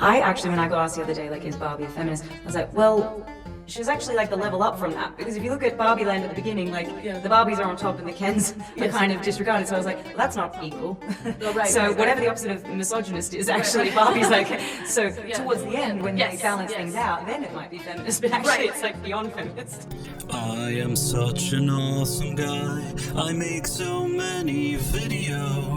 I actually, when I got asked the other day, like, is Barbie a feminist? I was like, well, she's actually like the level up from that, because if you look at Barbie Land at the beginning, like the Barbies are on top and the Kens are kind of disregarded. So I was like, well, that's not equal. So whatever the opposite of misogynist is, actually Barbie's like. So towards the end, when they balance things out, then it might be feminist, but actually it's like beyond feminist. I am such an awesome guy. I make so many videos.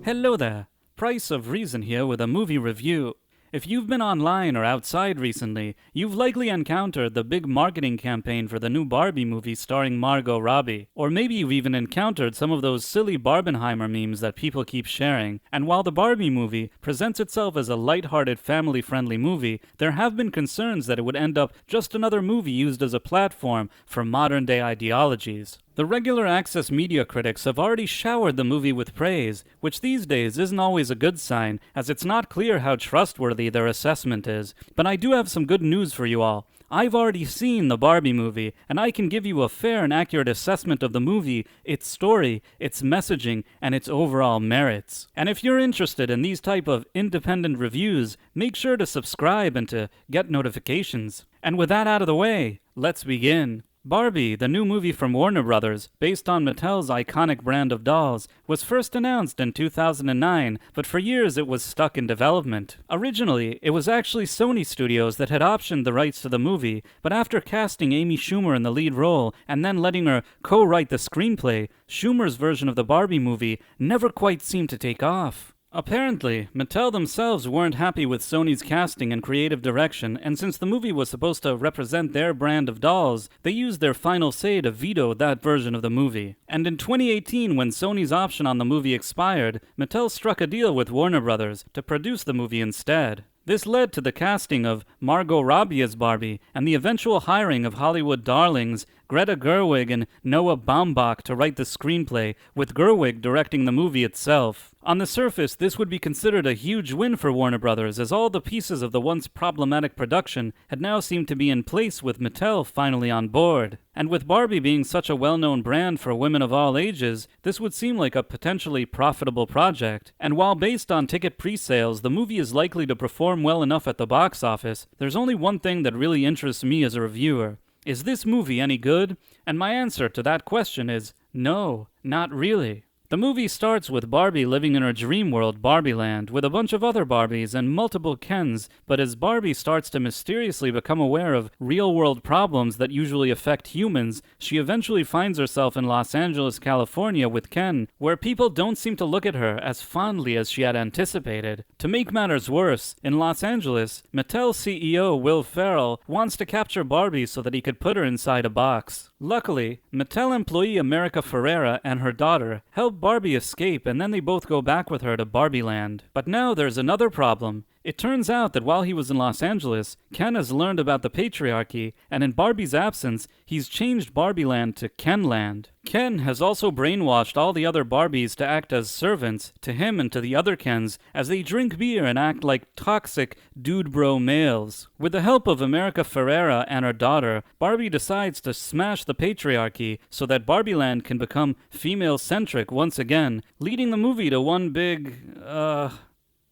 Hello there, Price of Reason here with a movie review. If you've been online or outside recently, you've likely encountered the big marketing campaign for the new Barbie movie starring Margot Robbie. Or maybe you've even encountered some of those silly Barbenheimer memes that people keep sharing. And while the Barbie movie presents itself as a lighthearted, family-friendly movie, there have been concerns that it would end up just another movie used as a platform for modern-day ideologies. The regular access media critics have already showered the movie with praise, which these days isn't always a good sign, as it's not clear how trustworthy their assessment is. But I do have some good news for you all. I've already seen the Barbie movie, and I can give you a fair and accurate assessment of the movie, its story, its messaging, and its overall merits. And if you're interested in these type of independent reviews, make sure to subscribe and to get notifications. And with that out of the way, let's begin. Barbie, the new movie from Warner Brothers, based on Mattel's iconic brand of dolls, was first announced in 2009, but for years it was stuck in development. Originally, it was actually Sony Studios that had optioned the rights to the movie, but after casting Amy Schumer in the lead role and then letting her co-write the screenplay, Schumer's version of the Barbie movie never quite seemed to take off. Apparently, Mattel themselves weren't happy with Sony's casting and creative direction, and since the movie was supposed to represent their brand of dolls, they used their final say to veto that version of the movie. And in 2018, when Sony's option on the movie expired, Mattel struck a deal with Warner Brothers to produce the movie instead. This led to the casting of Margot Robbie as Barbie and the eventual hiring of Hollywood darlings Greta Gerwig and Noah Baumbach to write the screenplay, with Gerwig directing the movie itself. On the surface, this would be considered a huge win for Warner Brothers, as all the pieces of the once problematic production had now seemed to be in place with Mattel finally on board. And with Barbie being such a well-known brand for women of all ages, this would seem like a potentially profitable project. And while based on ticket pre-sales, the movie is likely to perform well enough at the box office, there's only one thing that really interests me as a reviewer. Is this movie any good? And my answer to that question is no, not really. The movie starts with Barbie living in her dream world, Barbie Land, with a bunch of other Barbies and multiple Kens, but as Barbie starts to mysteriously become aware of real-world problems that usually affect humans, she eventually finds herself in Los Angeles, California with Ken, where people don't seem to look at her as fondly as she had anticipated. To make matters worse, in Los Angeles, Mattel CEO Will Ferrell wants to capture Barbie so that he could put her inside a box. Luckily, Mattel employee America Ferrera and her daughter help Barbie escape, and then they both go back with her to Barbie Land. But now there's another problem. It turns out that while he was in Los Angeles, Ken has learned about the patriarchy, and in Barbie's absence, he's changed Barbie Land to Ken Land. Ken has also brainwashed all the other Barbies to act as servants to him and to the other Kens as they drink beer and act like toxic dude bro males. With the help of America Ferrera and her daughter, Barbie decides to smash the patriarchy so that Barbie Land can become female-centric once again, leading the movie to one big,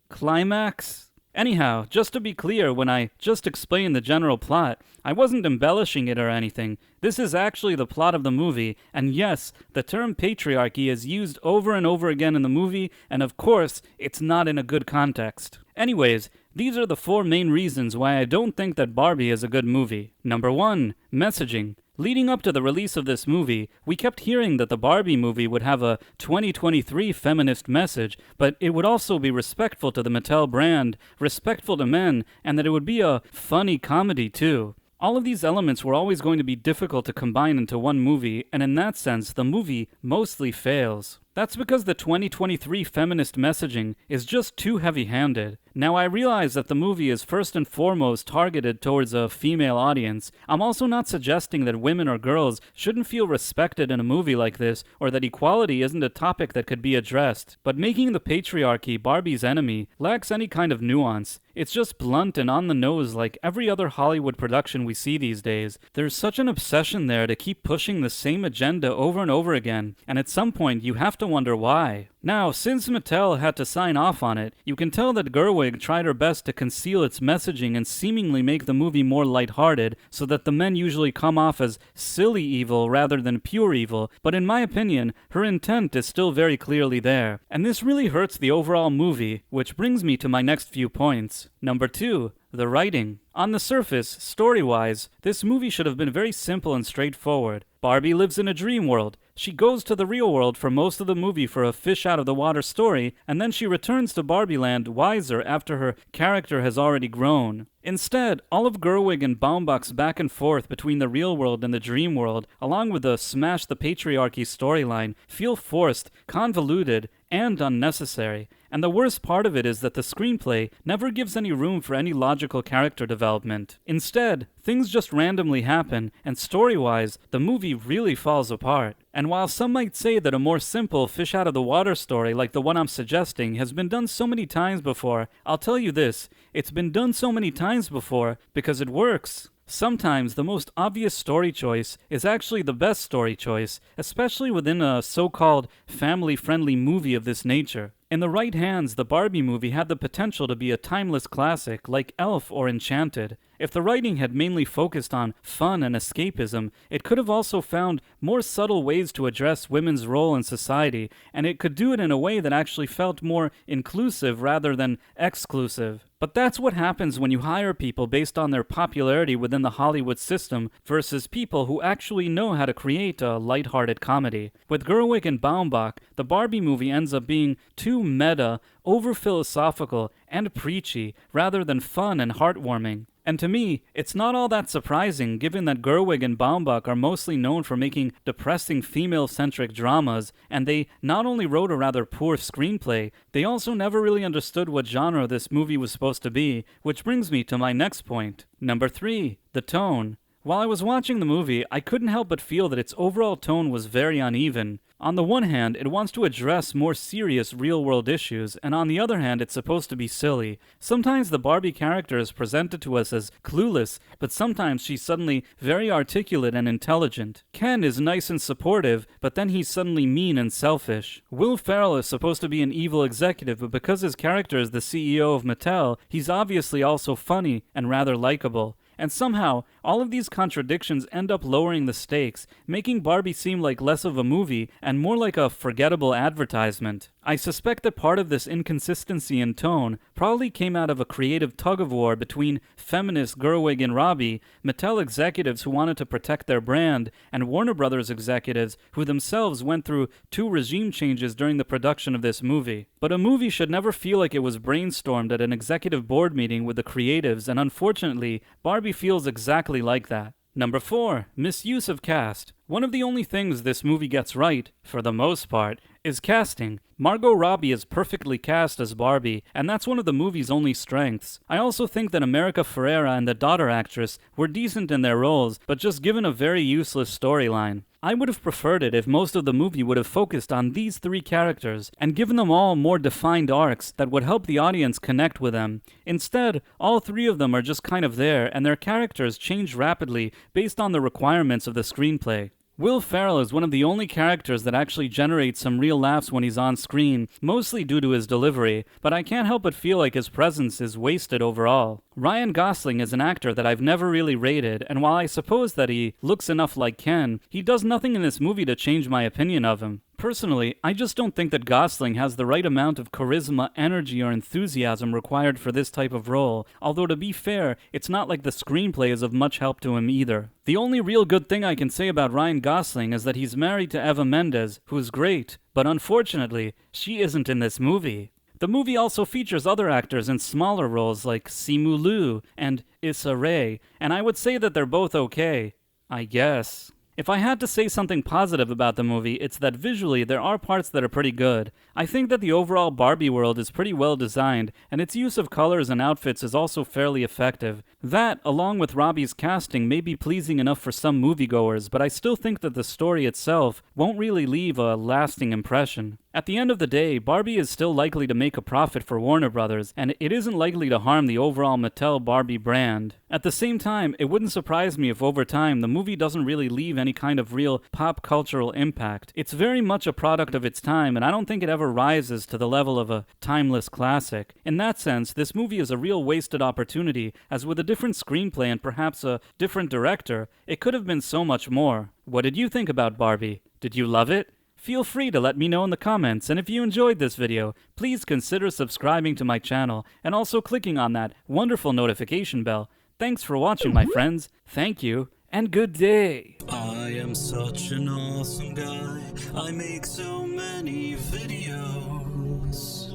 climax? Anyhow, just to be clear, when I just explained the general plot, I wasn't embellishing it or anything. This is actually the plot of the movie, and yes, the term patriarchy is used over and over again in the movie, and of course, it's not in a good context. Anyways, these are the 4 main reasons why I don't think that Barbie is a good movie. Number 1, messaging. Leading up to the release of this movie, we kept hearing that the Barbie movie would have a 2023 feminist message, but it would also be respectful to the Mattel brand, respectful to men, and that it would be a funny comedy too. All of these elements were always going to be difficult to combine into one movie, and in that sense, the movie mostly fails. That's because the 2023 feminist messaging is just too heavy-handed. Now, I realize that the movie is first and foremost targeted towards a female audience. I'm also not suggesting that women or girls shouldn't feel respected in a movie like this, or that equality isn't a topic that could be addressed. But making the patriarchy Barbie's enemy lacks any kind of nuance. It's just blunt and on the nose like every other Hollywood production we see these days. There's such an obsession there to keep pushing the same agenda over and over again, and at some point you have to wonder why. Now, since Mattel had to sign off on it, you can tell that Gerwig tried her best to conceal its messaging and seemingly make the movie more lighthearted, so that the men usually come off as silly evil rather than pure evil, but in my opinion, her intent is still very clearly there. And this really hurts the overall movie, which brings me to my next few points. Number 2. The writing. On the surface, story-wise, this movie should have been very simple and straightforward. Barbie lives in a dream world. She goes to the real world for most of the movie for a fish-out-of-the-water story, and then she returns to Barbie Land wiser after her character has already grown. Instead, all of Gerwig and Baumbach's back and forth between the real world and the dream world, along with the SMASH the Patriarchy storyline, feel forced, convoluted, and unnecessary. And the worst part of it is that the screenplay never gives any room for any logical character development. Instead, things just randomly happen, and story-wise, the movie really falls apart. And while some might say that a more simple fish-out-of-the-water story like the one I'm suggesting has been done so many times before, I'll tell you this, it's been done so many times before because it works. Sometimes the most obvious story choice is actually the best story choice, especially within a so-called family-friendly movie of this nature. In the right hands, the Barbie movie had the potential to be a timeless classic like Elf or Enchanted. If the writing had mainly focused on fun and escapism, it could have also found more subtle ways to address women's role in society, and it could do it in a way that actually felt more inclusive rather than exclusive. But that's what happens when you hire people based on their popularity within the Hollywood system versus people who actually know how to create a lighthearted comedy. With Gerwig and Baumbach, the Barbie movie ends up being too meta, over-philosophical, and preachy, rather than fun and heartwarming. And to me, it's not all that surprising given that Gerwig and Baumbach are mostly known for making depressing female-centric dramas, and they not only wrote a rather poor screenplay, they also never really understood what genre this movie was supposed to be, which brings me to my next point. Number 3. The tone. While I was watching the movie, I couldn't help but feel that its overall tone was very uneven. On the one hand, it wants to address more serious real-world issues, and on the other hand, it's supposed to be silly. Sometimes the Barbie character is presented to us as clueless, but sometimes she's suddenly very articulate and intelligent. Ken is nice and supportive, but then he's suddenly mean and selfish. Will Ferrell is supposed to be an evil executive, but because his character is the CEO of Mattel, he's obviously also funny and rather likable. And somehow, all of these contradictions end up lowering the stakes, making Barbie seem like less of a movie and more like a forgettable advertisement. I suspect that part of this inconsistency in tone probably came out of a creative tug-of-war between feminist Gerwig and Robbie, Mattel executives who wanted to protect their brand, and Warner Brothers executives who themselves went through 2 regime changes during the production of this movie. But a movie should never feel like it was brainstormed at an executive board meeting with the creatives, and unfortunately, Barbie feels exactly like that. Number 4. Misuse of cast. One of the only things this movie gets right, for the most part, is casting. Margot Robbie is perfectly cast as Barbie, and that's one of the movie's only strengths. I also think that America Ferrera and the daughter actress were decent in their roles, but just given a very useless storyline. I would have preferred it if most of the movie would have focused on these 3 characters and given them all more defined arcs that would help the audience connect with them. Instead, all 3 of them are just kind of there, and their characters change rapidly based on the requirements of the screenplay. Will Ferrell is one of the only characters that actually generates some real laughs when he's on screen, mostly due to his delivery, but I can't help but feel like his presence is wasted overall. Ryan Gosling is an actor that I've never really rated, and while I suppose that he looks enough like Ken, he does nothing in this movie to change my opinion of him. Personally, I just don't think that Gosling has the right amount of charisma, energy, or enthusiasm required for this type of role, although to be fair, it's not like the screenplay is of much help to him either. The only real good thing I can say about Ryan Gosling is that he's married to Eva Mendes, who's great, but unfortunately, she isn't in this movie. The movie also features other actors in smaller roles like Simu Liu and Issa Rae, and I would say that they're both okay, I guess. If I had to say something positive about the movie, it's that visually there are parts that are pretty good. I think that the overall Barbie world is pretty well designed, and its use of colors and outfits is also fairly effective. That, along with Robbie's casting, may be pleasing enough for some moviegoers, but I still think that the story itself won't really leave a lasting impression. At the end of the day, Barbie is still likely to make a profit for Warner Brothers, and it isn't likely to harm the overall Mattel Barbie brand. At the same time, it wouldn't surprise me if over time the movie doesn't really leave any kind of real pop cultural impact. It's very much a product of its time, and I don't think it ever rises to the level of a timeless classic. In that sense, this movie is a real wasted opportunity, as with a different screenplay and perhaps a different director, it could have been so much more. What did you think about Barbie? Did you love it? Feel free to let me know in the comments, and if you enjoyed this video, please consider subscribing to my channel and also clicking on that wonderful notification bell. Thanks for watching, my friends. Thank you, and good day. I am such an awesome guy. I make so many videos.